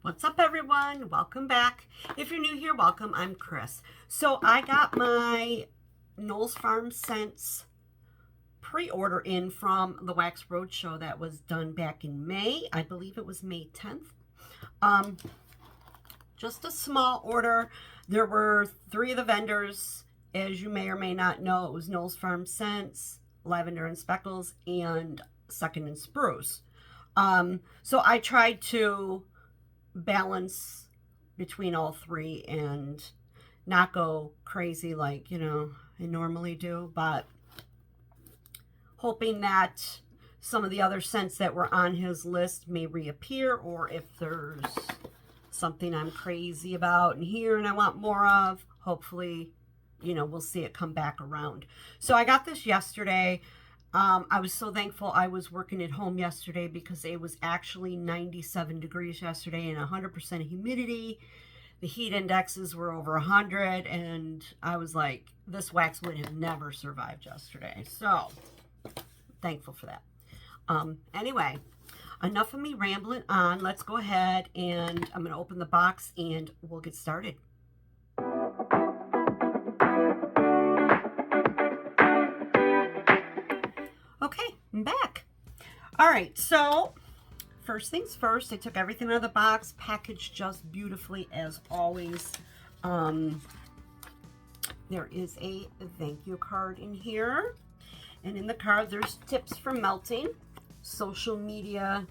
What's up, everyone? Welcome back. If you're new here, welcome. I'm Chris. So I got my Knowles Farm Scents pre-order in from the Wax Roadshow that was done back in May. I believe it was May 10th. Just a small order. There were 3 of the vendors. As you may or may not know, it was Knowles Farm Scents, Lavender and Speckles, and Second and Spruce. So I tried to balance between all 3 and not go crazy like, I normally do, but hoping that some of the other scents that were on his list may reappear, or if there's something I'm crazy about in here and I want more of, hopefully, we'll see it come back around. So I got this yesterday. I was so thankful I was working at home yesterday because it was actually 97 degrees yesterday and 100% humidity. The heat indexes were over 100, and I was like, this wax would have never survived yesterday. So, thankful for that. Anyway, enough of me rambling on. Let's go ahead and I'm going to open the box and we'll get started. Okay, I'm back. All right, so first things first, I took everything out of the box, packaged just beautifully as always. There is a thank you card in here. And in the card, there's tips for melting, social media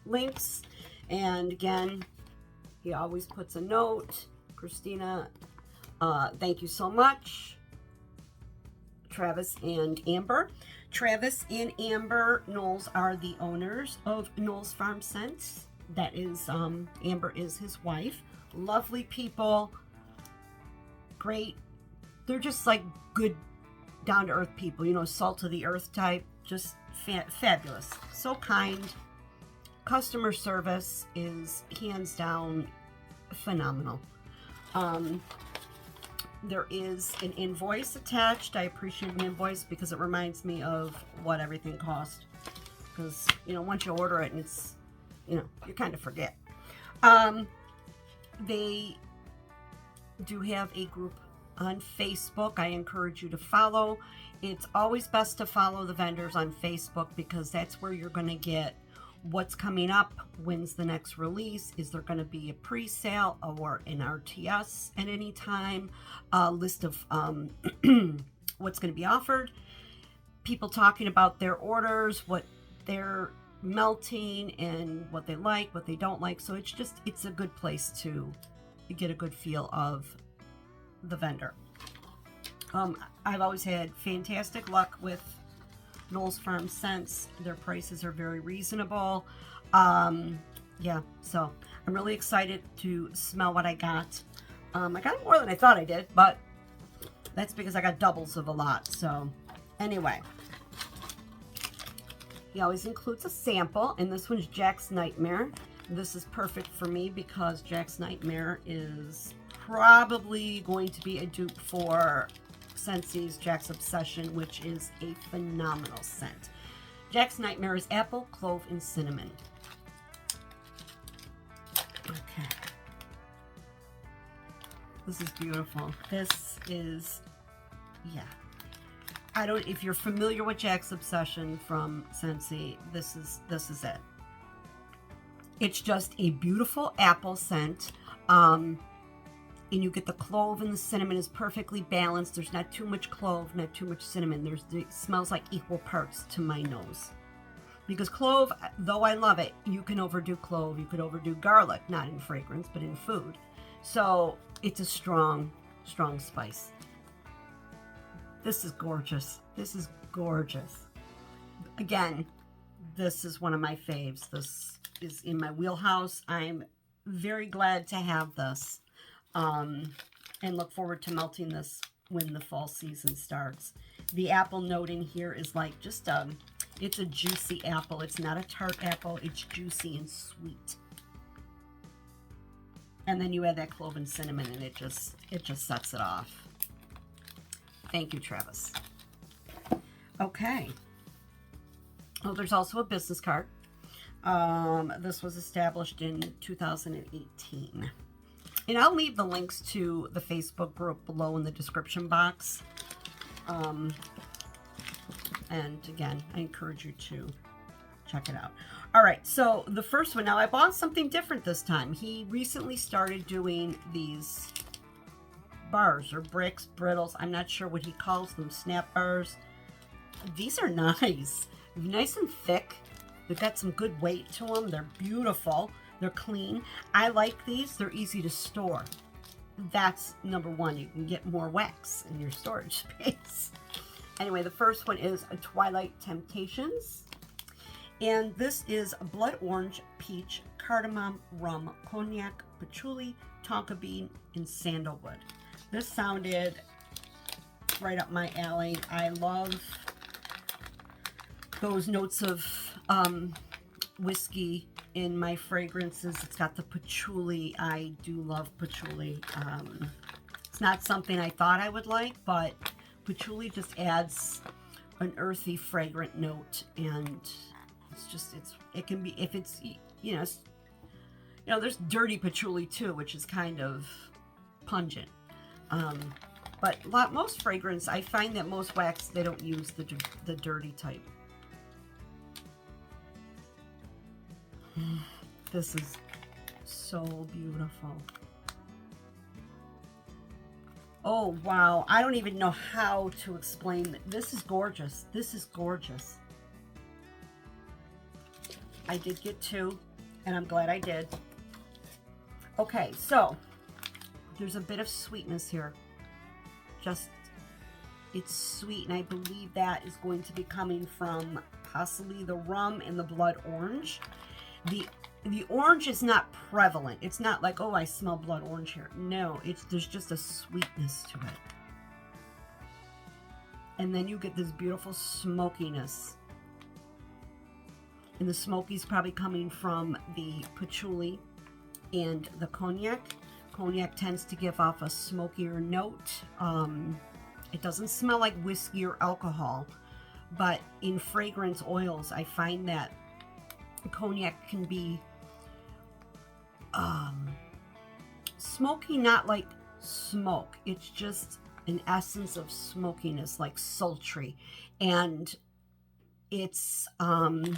links. And again, he always puts a note. Christina, thank you so much. Travis and Amber. Travis and Amber Knowles are the owners of Knowles Farm Scents. That is, Amber is his wife. Lovely people. Great. They're just like good, down-to-earth people. Salt of the earth type. Just fabulous. So kind. Customer service is hands down phenomenal. There is an invoice attached. I appreciate an invoice because it reminds me of what everything cost. Because, once you order it and it's, you kind of forget. They do have a group on Facebook. I encourage you to follow. It's always best to follow the vendors on Facebook because that's where you're going to get what's coming up, when's the next release, is there going to be a pre-sale or an RTS at any time, a list of what's going to be offered, people talking about their orders, what they're melting and what they like, what they don't like. So it's a good place to get a good feel of the vendor. I've always had fantastic luck with Knowles Farm Scents. Their prices are very reasonable. Yeah, so I'm really excited to smell what I got. I got more than I thought I did, but that's because I got doubles of a lot. So anyway, he always includes a sample, and this one's Jack's Nightmare. This is perfect for me because Jack's Nightmare is probably going to be a dupe for Scentsy's Jack's Obsession, which is a phenomenal scent. Jack's Nightmare is apple, clove, and cinnamon. Okay. This is beautiful. This is, yeah. If you're familiar with Jack's Obsession from Scentsy, this is it. It's just a beautiful apple scent. And you get the clove and the cinnamon is perfectly balanced. There's not too much clove, not too much cinnamon. It smells like equal parts to my nose. Because clove, though I love it, you can overdo clove. You could overdo garlic, not in fragrance, but in food. So it's a strong, strong spice. This is gorgeous. This is gorgeous. Again, this is one of my faves. This is in my wheelhouse. I'm very glad to have this. And look forward to melting this when the fall season starts. The apple note in here is like just it's a juicy apple. It's not a tart apple. It's juicy and sweet. And then you add that clove and cinnamon, and it just sets it off. Thank you, Travis. Okay. Oh, there's also a business card. This was established in 2018. And I'll leave the links to the Facebook group below in the description box. And again, I encourage you to check it out. All right, so the first one. Now, I bought something different this time. He recently started doing these bars or bricks, brittles. I'm not sure what he calls them, snap bars. These are nice. Nice and thick. They've got some good weight to them. They're beautiful. They're clean. I like these. They're easy to store. That's number one. You can get more wax in your storage space. Anyway, the first one is a Twilight Temptations. And this is blood orange, peach, cardamom, rum, cognac, patchouli, tonka bean, and sandalwood. This sounded right up my alley. I love those notes of whiskey in my fragrances. It's got the patchouli. I do love patchouli. It's not something I thought I would like, but patchouli just adds an earthy, fragrant note, and it's just, it can be, if it's, there's dirty patchouli too, which is kind of pungent. But most fragrance, I find that most wax, they don't use the dirty type. This is so beautiful. Oh, wow. I don't even know how to explain. This is gorgeous. This is gorgeous. I did get two, and I'm glad I did. Okay, so there's a bit of sweetness here. It's sweet, and I believe that is going to be coming from possibly the rum and the blood orange. The orange is not prevalent. It's not like, oh, I smell blood orange here. No, there's just a sweetness to it. And then you get this beautiful smokiness. And the smoky's probably coming from the patchouli and the cognac. Cognac tends to give off a smokier note. It doesn't smell like whiskey or alcohol, but in fragrance oils, I find that cognac can be smoky, not like smoke. It's just an essence of smokiness, like sultry. And it's oh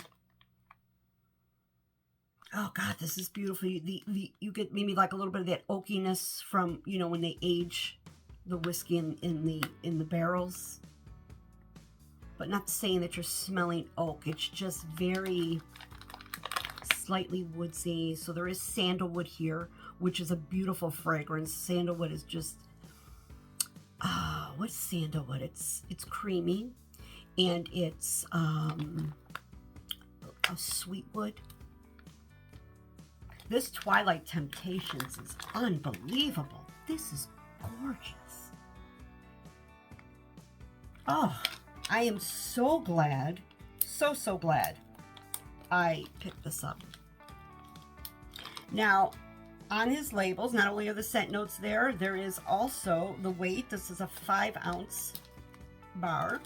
God, this is beautiful. You get maybe like a little bit of that oakiness from, when they age the whiskey in the barrels. But not saying that you're smelling oak. It's just very slightly woodsy. So there is sandalwood here, which is a beautiful fragrance. Sandalwood is just, what's sandalwood? It's creamy, and it's a sweet wood. This Twilight Temptations is unbelievable. This is gorgeous. Oh, I am so glad, so glad I picked this up. Now, on his labels, not only are the scent notes there, there is also the weight. This is a 5-ounce bar,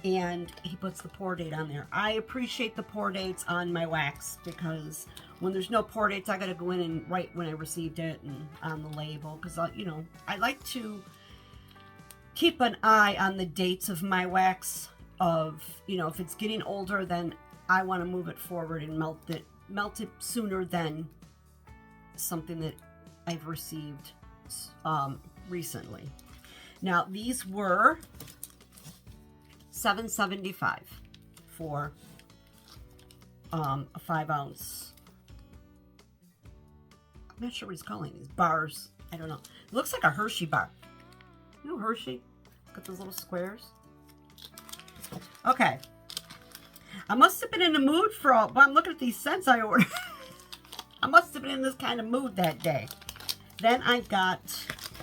and he puts the pour date on there. I appreciate the pour dates on my wax, because when there's no pour dates, I got to go in and write when I received it and on the label, because I like to keep an eye on the dates of my wax. If it's getting older, then I want to move it forward and melt it sooner than something that I've received recently. Now, these were $7.75 for a 5-ounce. I'm not sure what he's calling these bars. I don't know. It looks like a Hershey bar. Hershey? Got those little squares. Okay. I must have been in the mood but I'm looking at these scents I ordered. I must have been in this kind of mood that day. Then I've got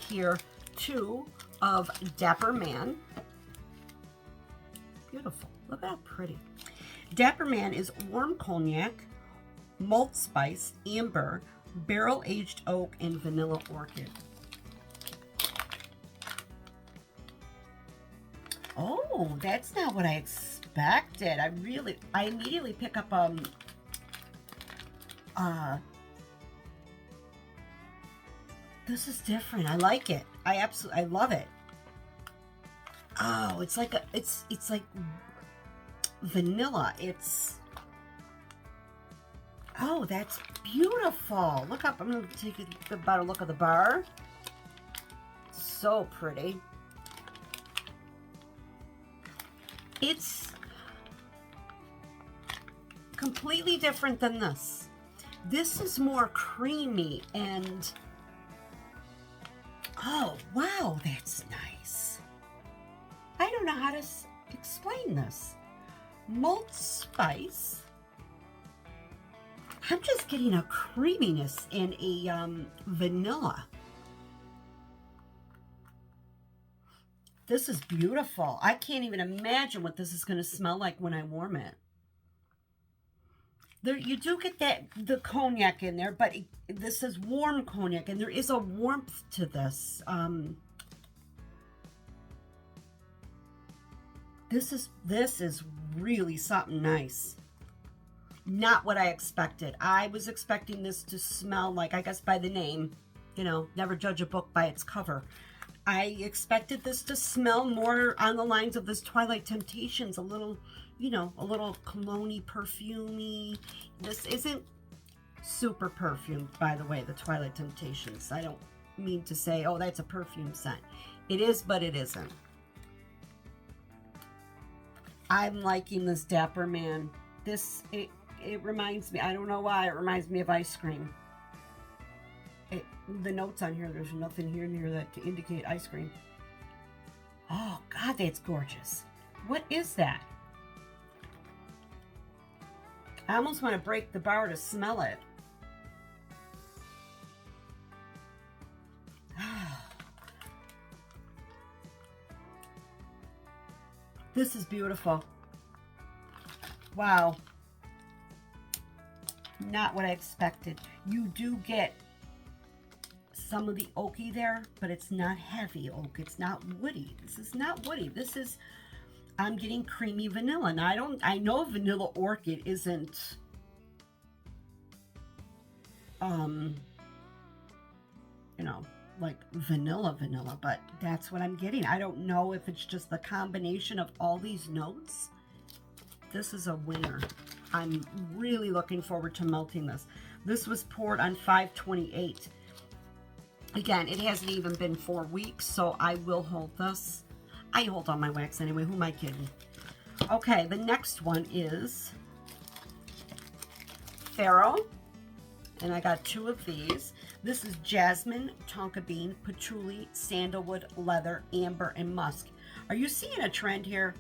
here 2 of Dapper Man. Beautiful. Look at how pretty. Dapper Man is warm cognac, malt spice, amber, barrel-aged oak, and vanilla orchid. Oh, that's not what I expected. I immediately pick up This is different. I like it. I love it. Oh, it's like it's like vanilla. Oh, that's beautiful. Look up. I'm going to take a better look at the bar. So pretty. It's completely different than this. This is more creamy and, oh, wow, that's nice. I don't know how to explain this. Malt spice. I'm just getting a creaminess and a vanilla. This is beautiful. I can't even imagine what this is going to smell like when I warm it. There, you do get the cognac in there, but this is warm cognac, and there is a warmth to this. This is really something nice. Not what I expected. I was expecting this to smell like, I guess by the name, you know, never judge a book by its cover. I expected this to smell more on the lines of this Twilight Temptations, a little, you know, a little cologne-y, perfumey. This isn't super perfumed, by the way, the Twilight Temptations. I don't mean to say, oh, that's a perfume scent. It is, but it isn't. I'm liking this Dapper Man. This, it reminds me, I don't know why, it reminds me of ice cream. The notes on here, there's nothing here near that to indicate ice cream. Oh, God, that's gorgeous. What is that? I almost want to break the bar to smell it. This is beautiful. Wow. Not what I expected. You do get some of the oaky there, but it's not heavy oak. It's not woody. This is not woody. This is, I'm getting creamy vanilla. Now I know vanilla orchid isn't, you know, like vanilla, but that's what I'm getting. I don't know if it's just the combination of all these notes. This is a winner. I'm really looking forward to melting this. This was poured on 5/28. Again, it hasn't even been 4 weeks, so I will hold this. I hold on my wax anyway. Who am I kidding? Okay, the next one is Pharaoh, and I got 2 of these. This is jasmine, tonka bean, patchouli, sandalwood, leather, amber, and musk. Are you seeing a trend here?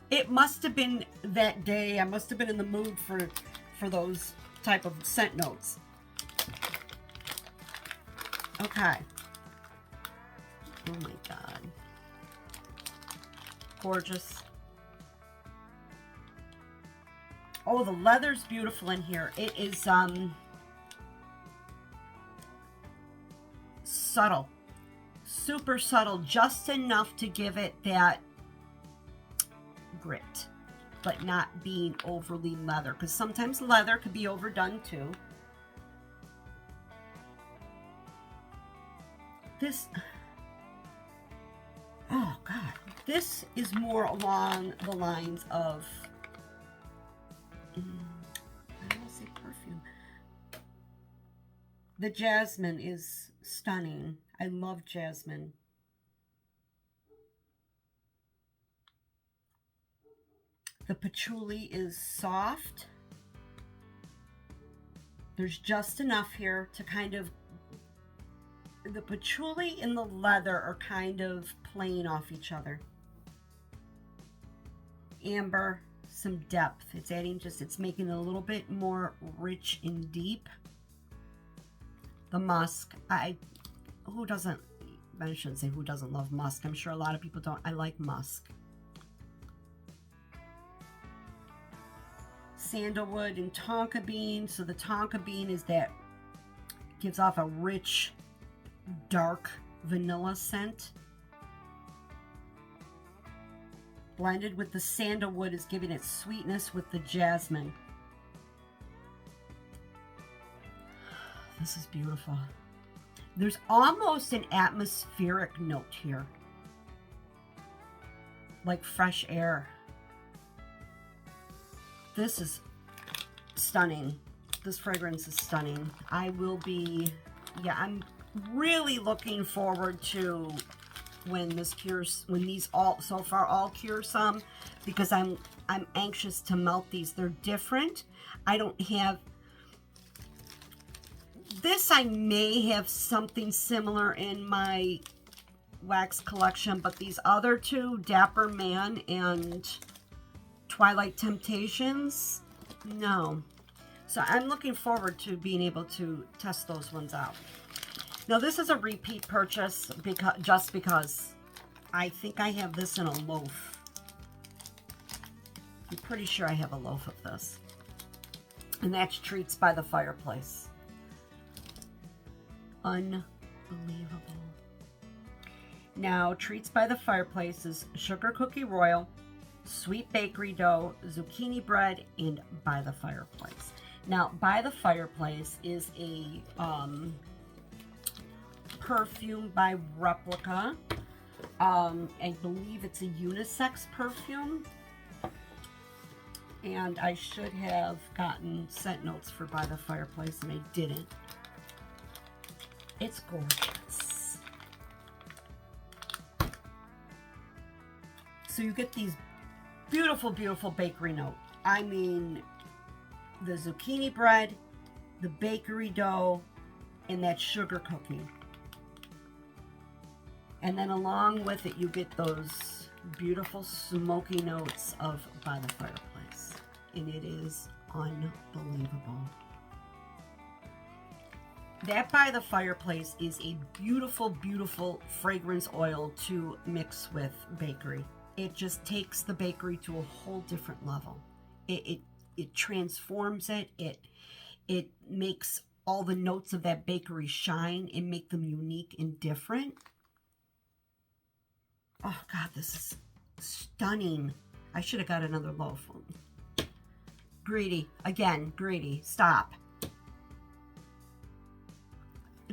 It must have been that day. I must have been in the mood for those type of scent notes. Okay. Oh my God. Gorgeous. Oh, the leather's beautiful in here. It is subtle. Super subtle. Just enough to give it that grit, but not being overly leather. Because sometimes leather could be overdone too. This, oh God, this is more along the lines of, I don't want to say perfume. The jasmine is stunning. I love jasmine. The patchouli is soft. There's just enough here to kind of, the patchouli and the leather are kind of playing off each other. Amber, some depth. It's adding just, it's making it a little bit more rich and deep. The musk, who doesn't, I shouldn't say who doesn't love musk. I'm sure a lot of people don't. I like musk. Sandalwood and tonka bean. So the tonka bean is that, gives off a rich, dark vanilla scent. Blended with the sandalwood is giving it sweetness with the jasmine. This is beautiful. There's almost an atmospheric note here. Like fresh air. This is stunning. This fragrance is stunning. I will be, yeah, I'm really looking forward to when this cures, when these all, so far all cure some, because I'm anxious to melt these. They're different. I don't have, this I may have something similar in my wax collection, but these other two, Dapper Man and Twilight Temptations, no. So I'm looking forward to being able to test those ones out. Now this is a repeat purchase just because I think I have this in a loaf. I'm pretty sure I have a loaf of this. And that's Treats by the Fireplace. Unbelievable. Now, Treats by the Fireplace is sugar cookie royal, sweet bakery dough, zucchini bread, and By the Fireplace. Now, By the Fireplace is a perfume by Replica. I believe it's a unisex perfume. And I should have gotten scent notes for By the Fireplace, and I didn't. It's gorgeous. So you get these beautiful, beautiful bakery note. I mean, the zucchini bread, the bakery dough, and that sugar cookie. And then along with it, you get those beautiful smoky notes of By the Fireplace. And it is unbelievable. That By the Fireplace is a beautiful, beautiful fragrance oil to mix with bakery. It just takes the bakery to a whole different level. It transforms it. It makes all the notes of that bakery shine and make them unique and different. Oh God, this is stunning. I should have got another loaf. Greedy. Again, greedy. Stop.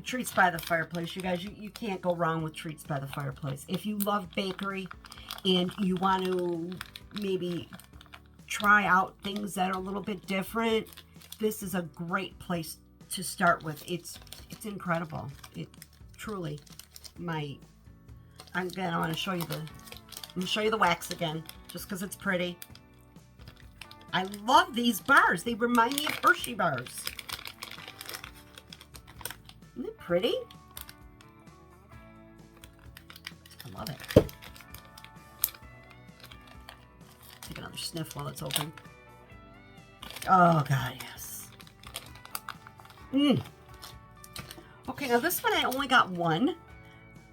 Treats by the Fireplace. You guys, you can't go wrong with Treats by the Fireplace. If you love bakery and you want to maybe try out things that are a little bit different, this is a great place to start with. It's incredible. It truly, I'm gonna want to show you the wax again, just because it's pretty. I love these bars. They remind me of Hershey bars. Isn't it pretty? I love it. Take another sniff while it's open. Oh God, yes. Okay, now this one I only got one.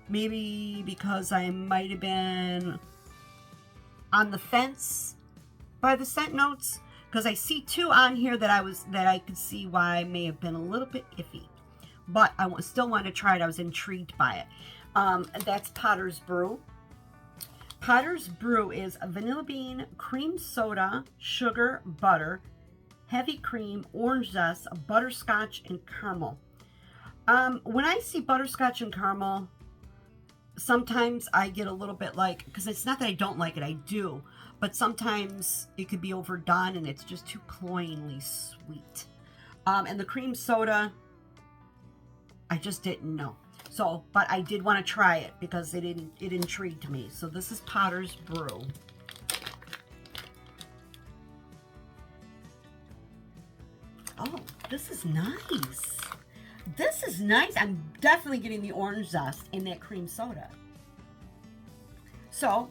Maybe because I might have been on the fence by the scent notes, because I see two on here that I could see why I may have been a little bit iffy, but I still want to try it. I was intrigued by it. That's Potter's Brew. Potter's Brew is a vanilla bean, cream soda, sugar, butter, heavy cream, orange zest, butterscotch, and caramel. When I see butterscotch and caramel, sometimes I get a little bit like, because it's not that I don't like it, I do, but sometimes it could be overdone and it's just too cloyingly sweet. And the cream soda, I just didn't know. So, but I did want to try it because it intrigued me. So this is Potter's Brew. Oh, this is nice. This is nice. I'm definitely getting the orange zest in that cream soda. So,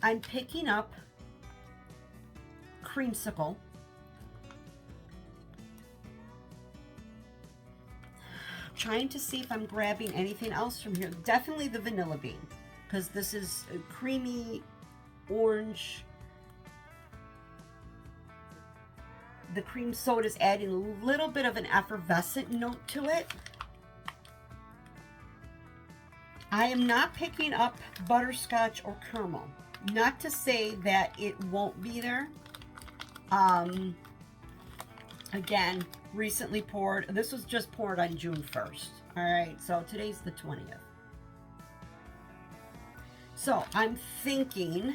I'm picking up creamsicle. Trying to see if I'm grabbing anything else from here. Definitely the vanilla bean, because this is a creamy orange. The cream soda is adding a little bit of an effervescent note to it. I am not picking up butterscotch or caramel. Not to say that it won't be there. Again, recently poured. This was just poured on June 1st. All right, so today's the 20th. So I'm thinking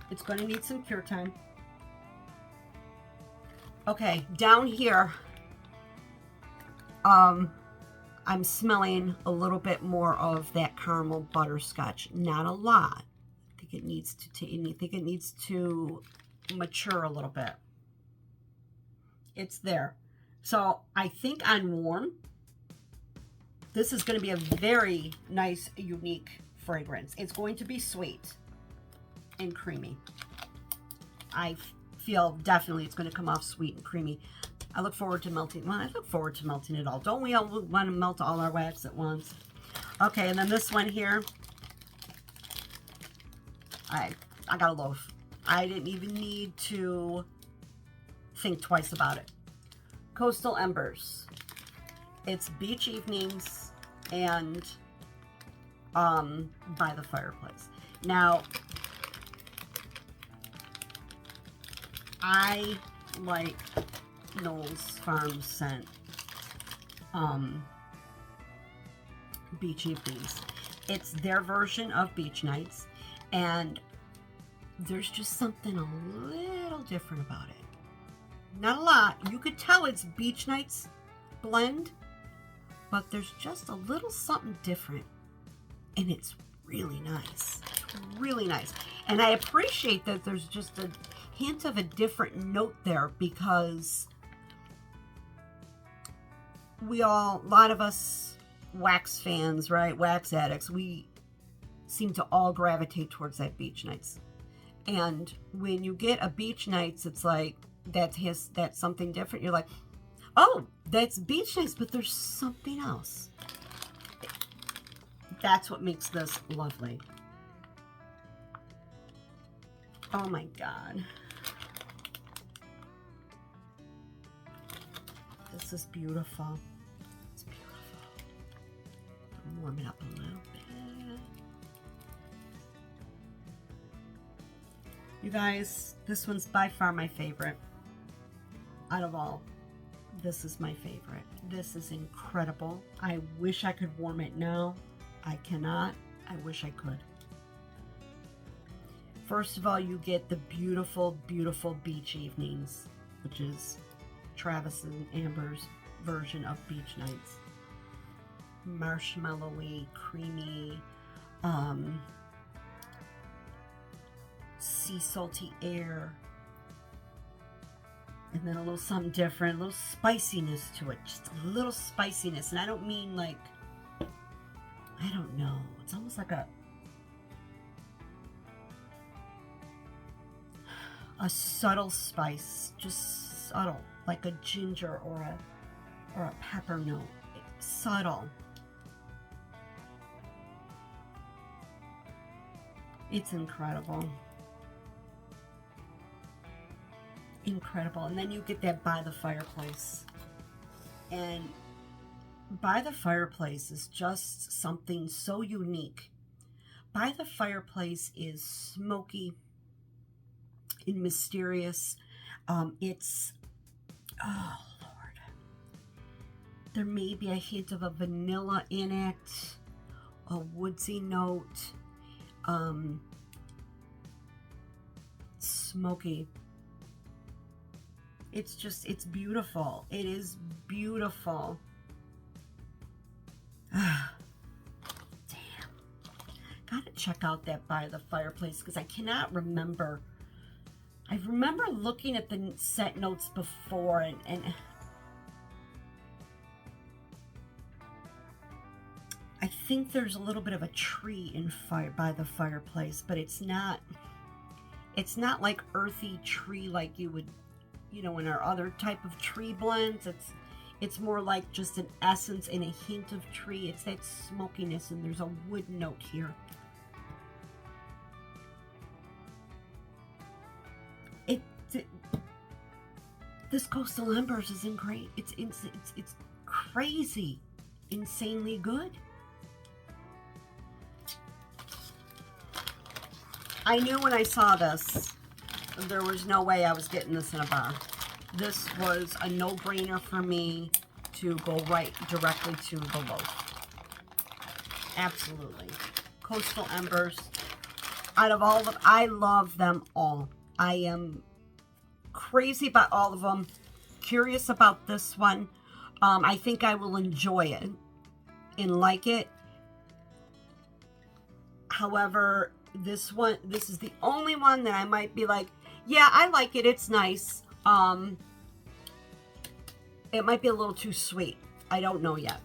it's going to need some cure time. Okay, down here, I'm smelling a little bit more of that caramel butterscotch. Not a lot. I think it needs to mature a little bit. It's there. So I think on warm, this is going to be a very nice, unique fragrance. It's going to be sweet and creamy. I feel definitely it's going to come off sweet and creamy. I look forward to melting. Well, I look forward to melting it all. Don't we all want to melt all our wax at once? Okay, and then this one here, I got a loaf. I didn't even need to think twice about it. Coastal Embers. It's beach evenings and by the fireplace. Now, I like Knowles Farm scent beach evenings. It's their version of beach nights, and there's just something a little different about it. Not a lot. You could tell it's beach nights blend, but there's just a little something different, and it's really nice. Really nice. And I appreciate that there's just a hint of a different note there, because a lot of us wax fans, right? Wax addicts, we seem to all gravitate towards that beach nights. And when you get a beach nights, it's like, that's something different. You're like, oh, that's beach nights, but there's something else. That's what makes this lovely. Oh my God. This is beautiful. It's beautiful. I'm warming up a little bit. You guys, this one's by far my favorite. Out of all, this is my favorite. This is incredible. I wish I could warm it now. I cannot. I wish I could. First of all, you get the beautiful, beautiful beach evenings, which is Travis and Amber's version of beach nights. Marshmallowy, creamy, sea salty air, and then a little something different, a little spiciness to it, just a little spiciness. And I don't mean like, I don't know, it's almost like a subtle spice, just subtle, like a ginger or a pepper note. It's subtle. It's incredible. Incredible. And then you get that by the fireplace. And by the fireplace is just something so unique. By the fireplace is smoky and mysterious. It's, oh Lord, there may be a hint of a vanilla in it, a woodsy note, smoky. It's just, it's beautiful. It is beautiful. Damn. Gotta check out that by the fireplace, because I cannot remember. I remember looking at the scent notes before, and I think there's a little bit of a tree in by the fireplace, but it's not like earthy tree like you would, you know, in our other type of tree blends. It's more like just an essence and a hint of tree. It's that smokiness, and there's a wood note here. This Coastal Embers isn't great. It's crazy, insanely good. I knew when I saw this there was no way I was getting this in a bar. This was a no-brainer for me to go right directly to the loaf. Absolutely. Coastal Embers. Out of all of them, I love them all. I am crazy about all of them. Curious about this one. I think I will enjoy it and like it. However, this is the only one that I might be like, yeah, I like it. It's nice. It might be a little too sweet. I don't know yet.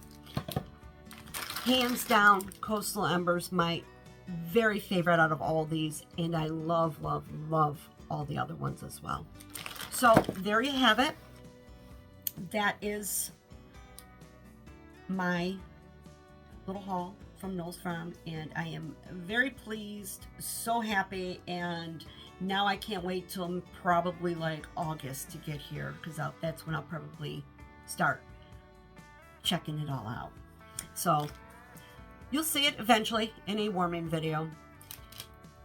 Hands down, Coastal Embers, my very favorite out of all these. And I love, love, love all the other ones as well. So there you have it. That is my little haul from Knowles Farm, and I am very pleased, so happy, and now I can't wait till probably like August to get here, because that's when I'll probably start checking it all out. So you'll see it eventually in a warming video.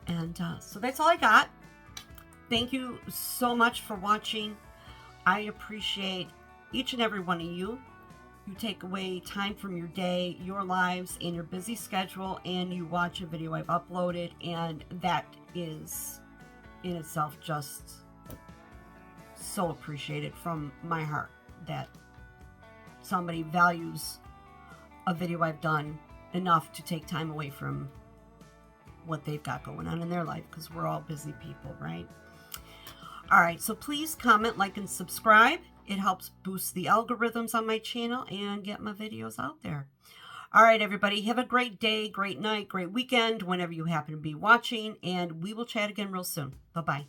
And so that's all I got. Thank you so much for watching. I appreciate each and every one of you. You take away time from your day, your lives, and your busy schedule, and you watch a video I've uploaded, and that is in itself just so appreciated from my heart, that somebody values a video I've done enough to take time away from what they've got going on in their life, because we're all busy people, right? All right, so please comment, like, and subscribe. It helps boost the algorithms on my channel and get my videos out there. All right, everybody, have a great day, great night, great weekend, whenever you happen to be watching, and we will chat again real soon. Bye-bye.